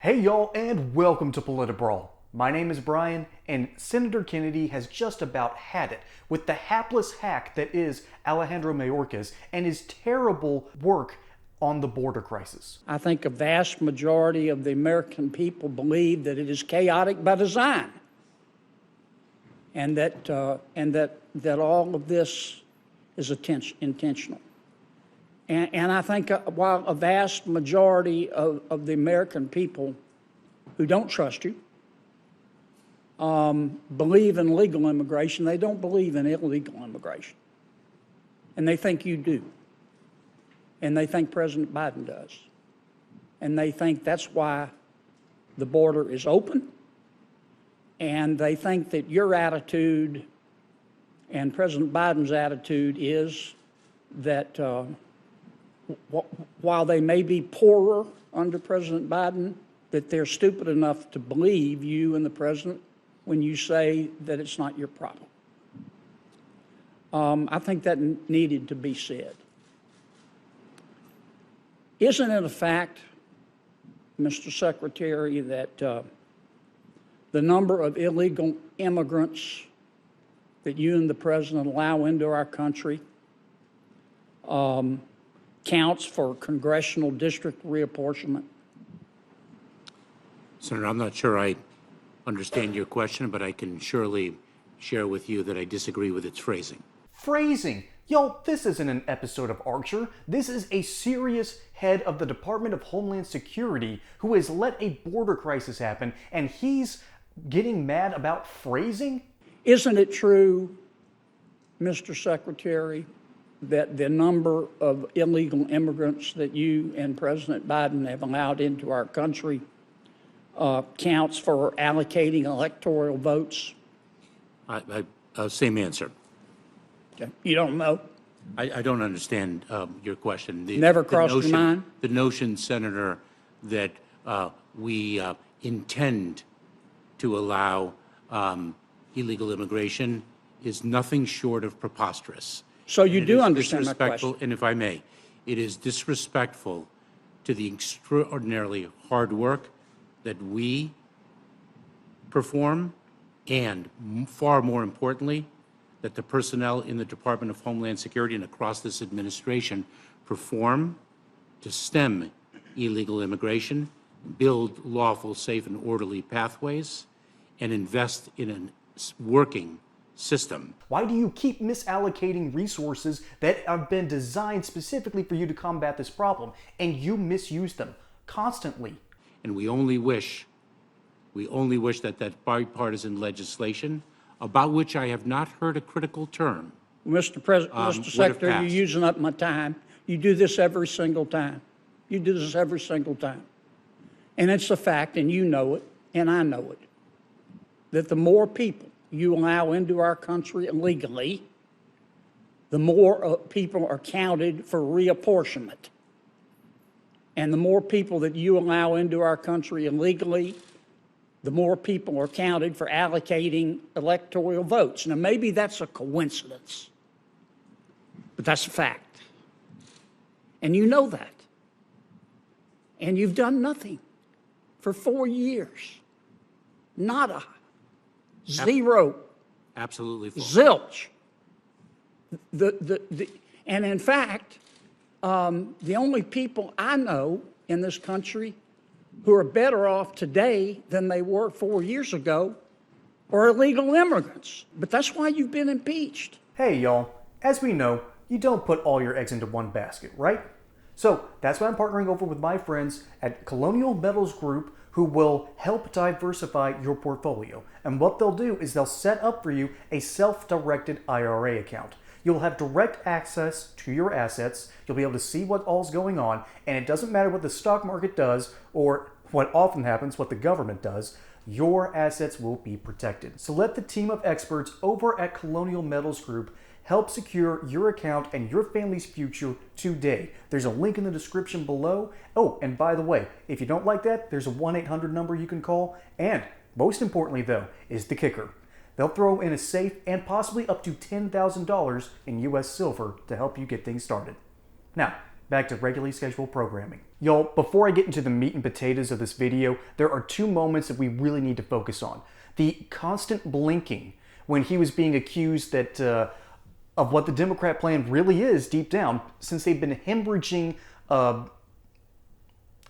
Hey y'all, and welcome to PolitiBrawl. My name is Brian, and Senator Kennedy has just about had it with the hapless hack that is Alejandro Mayorkas and his terrible work on the border crisis. I think a vast majority of the American people believe that it is chaotic by design, and that all of this is intentional. And I think while a vast majority of the American people who don't trust you believe in legal immigration, they don't believe in illegal immigration. And they think you do. And they think President Biden does. And they think that's why the border is open. And they think that your attitude and President Biden's attitude is that while they may be poorer under President Biden, that they're stupid enough to believe you and the president when you say that it's not your problem. I think that needed to be said. Isn't it a fact, Mr. Secretary, that the number of illegal immigrants that you and the president allow into our country counts for congressional district reapportionment? Senator, I'm not sure I understand your question, but I can surely share with you that I disagree with its phrasing. Phrasing? Y'all, this isn't an episode of Archer. This is a serious head of the Department of Homeland Security who has let a border crisis happen, and he's getting mad about phrasing? Isn't it true, Mr. Secretary, that the number of illegal immigrants that you and President Biden have allowed into our country counts for allocating electoral votes? Same answer. Okay. You don't know? I don't understand your question. Never crossed your mind? The notion, Senator, that we intend to allow illegal immigration is nothing short of preposterous. So you do understand my question? And if I may, it is disrespectful to the extraordinarily hard work that we perform, and far more importantly, that the personnel in the Department of Homeland Security and across this administration perform to stem illegal immigration, build lawful, safe, and orderly pathways, and invest in a working system. Why do you keep misallocating resources that have been designed specifically for you to combat this problem, and you misuse them constantly? And we only wish that bipartisan legislation, about which I have not heard a critical term, Mr. Secretary, you're using up my time. You do this every single time. You do this every single time. And it's a fact, and you know it, and I know it, that the more people you allow into our country illegally, the more people are counted for reapportionment. And the more people that you allow into our country illegally, the more people are counted for allocating electoral votes. Now, maybe that's a coincidence, but that's a fact. And you know that. And you've done nothing for 4 years. Nada. Zero. Absolutely false. Zilch. And in fact, the only people I know in this country who are better off today than they were 4 years ago are illegal immigrants. But that's why you've been impeached. Hey y'all, as we know, you don't put all your eggs into one basket, right? So that's why I'm partnering over with my friends at Colonial Metals Group, who will help diversify your portfolio. And what they'll do is they'll set up for you a self-directed IRA account. You'll have direct access to your assets. You'll be able to see what all's going on, and it doesn't matter what the stock market does or what often happens, what the government does, your assets will be protected. So let the team of experts over at Colonial Metals Group help secure your account and your family's future today. There's a link in the description below. Oh, and by the way, if you don't like that, there's a 1-800 number you can call. And most importantly, though, is the kicker. They'll throw in a safe and possibly up to $10,000 in U.S. silver to help you get things started. Now, back to regularly scheduled programming. Y'all, before I get into the meat and potatoes of this video, there are two moments that we really need to focus on. The constant blinking when he was being accused that of what the Democrat plan really is deep down, since they've been hemorrhaging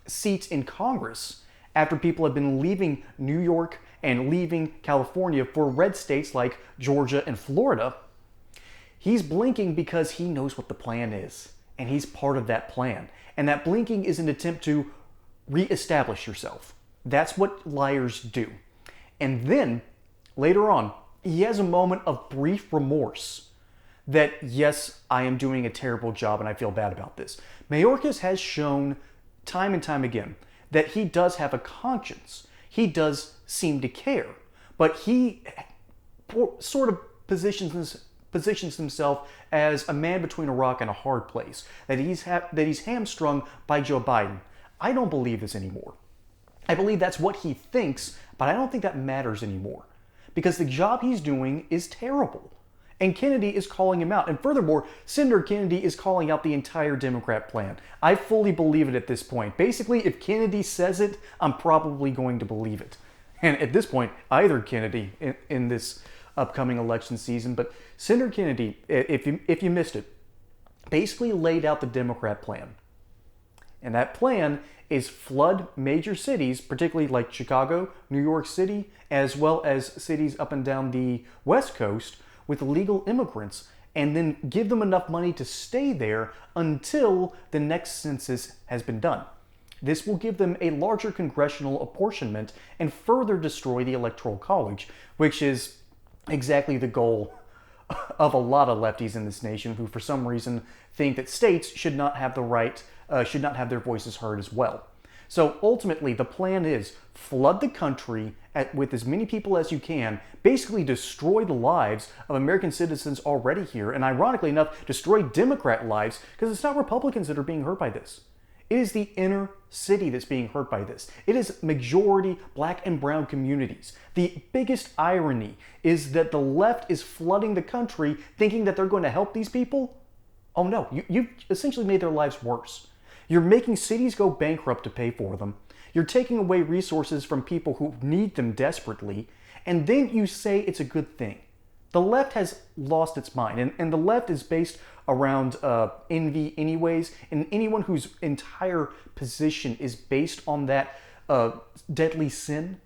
seats in Congress after people have been leaving New York and leaving California for red states like Georgia and Florida. He's blinking because he knows what the plan is, and he's part of that plan. And that blinking is an attempt to reestablish yourself. That's what liars do. And then, later on, he has a moment of brief remorse that, yes, I am doing a terrible job and I feel bad about this. Mayorkas has shown time and time again that he does have a conscience. He does seem to care, but he sort of positions himself as a man between a rock and a hard place, that he's hamstrung by Joe Biden. I don't believe this anymore. I believe that's what he thinks, but I don't think that matters anymore, because the job he's doing is terrible. And Kennedy is calling him out. And furthermore, Senator Kennedy is calling out the entire Democrat plan. I fully believe it at this point. Basically, if Kennedy says it, I'm probably going to believe it. And at this point, either Kennedy in this upcoming election season, but Senator Kennedy, if you missed it, basically laid out the Democrat plan. And that plan is flood major cities, particularly like Chicago, New York City, as well as cities up and down the West Coast, with illegal immigrants, and then give them enough money to stay there until the next census has been done. This will give them a larger congressional apportionment and further destroy the Electoral College, which is exactly the goal of a lot of lefties in this nation who for some reason think that states should not have the right, should not have their voices heard as well. So ultimately, the plan is flood the country with as many people as you can, basically destroy the lives of American citizens already here, and ironically enough, destroy Democrat lives, because it's not Republicans that are being hurt by this. It is the inner city that's being hurt by this. It is majority black and brown communities. The biggest irony is that the left is flooding the country thinking that they're going to help these people. Oh no, you've essentially made their lives worse. You're making cities go bankrupt to pay for them. You're taking away resources from people who need them desperately, and then you say it's a good thing. The left has lost its mind, and the left is based around envy anyways, and anyone whose entire position is based on that deadly sin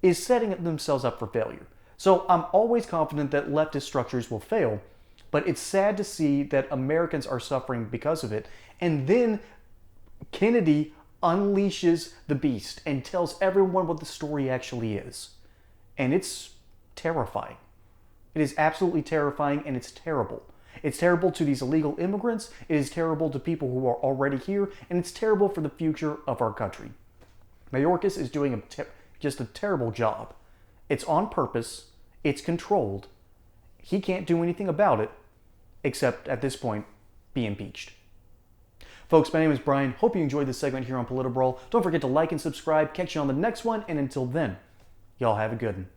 is setting themselves up for failure. So I'm always confident that leftist structures will fail, but it's sad to see that Americans are suffering because of it, and then Kennedy unleashes the beast and tells everyone what the story actually is. And it's terrifying. It is absolutely terrifying, and it's terrible. It's terrible to these illegal immigrants, it is terrible to people who are already here, and it's terrible for the future of our country. Mayorkas is doing just a terrible job. It's on purpose, it's controlled. He can't do anything about it, except at this point, be impeached. Folks, my name is Brian. Hope you enjoyed this segment here on PolitiBrawl. Don't forget to like and subscribe. Catch you on the next one, and until then, y'all have a good one.